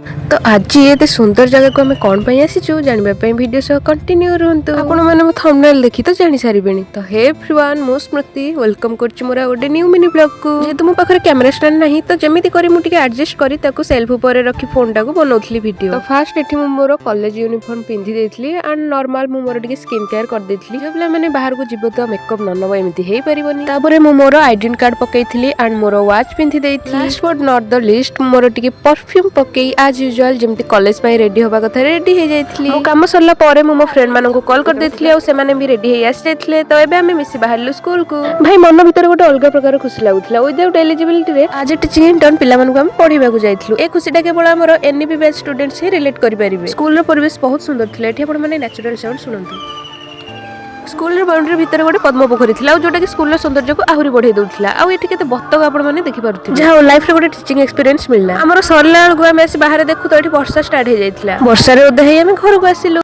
तो आज ये सुंदर जगह को आम कौन आसीचु जानवाई वीडियो सह कंटिन्यू रुहतु। आपण मैंने मो थंबनेल देखि तो जानि सारिबेनी। तो हे एवरीवन मो स्मृति वेलकम करछि मोरा ओडे न्यू मिनी ब्लॉग को। जेतु मो पाखरे कैमरा स्टैंड नाही तो जेमिति करी मु टिके एडजस्ट करी ताको सेल्फ ऊपर रखी फोन टाको बनौथली वीडियो। तो फर्स्ट एठी मु मोर कॉलेज यूनिफॉर्म पिंधि देथली एंड नॉर्मल मु मोर टिके स्किन केयर कर देथली। जबले माने बाहर को जिवो तो मेकअप न नबो एमिति हेई परिबोनी। तापरे मु मोर आइडेंटिटी कार्ड पकेइथली एंड मोर वॉच पिंधि देथली। Last but not the least मोर टिके परफ्यूम पकेई आज यूजुअल जेमिति कॉलेज पाई रेडी होबा कथा रेडी हे जाइथली। मो काम सरला परे मो फ्रेंड मानको कॉल कर देथली आ से माने भी रेडी हे आस जाइथले। तो एबे हमें मिसी बाहरलु स्कूल को। भाई मन भीतर गोटे अलग प्रकार खुशी लागुथला। विदाउट एलिजिबिलिटी रे आज टीचिंग इंटर्न पिला मानको हम पढिबा को जाइथलु। ए खुशीटा केवल हमर एनईपी बैच स्टूडेंट्स ही रिलेट करि परिबे। स्कूल रो परिवेश बहुत सुंदर थिला। एठी आपण माने नेचुरल साउंड सुनंतु। स्कूल रे बाउंड्री भीतर गोटे पद्म पोखरी थिला जोटा कि स्कूल रो सौंदर्य को आहुरी बढ़ाई दउथिला। आ एठी केते बत्तक आपण माने देखि पारुथिबे। जहा लाइफ रे गोटे टीचिंग एक्सपीरियंस मिलला। हमर सरला को हम बाहर देखु तो एठी वर्षा स्टार्ट हे जाइथिला। वर्षा रे ओदे हे हम घर को आसिलु।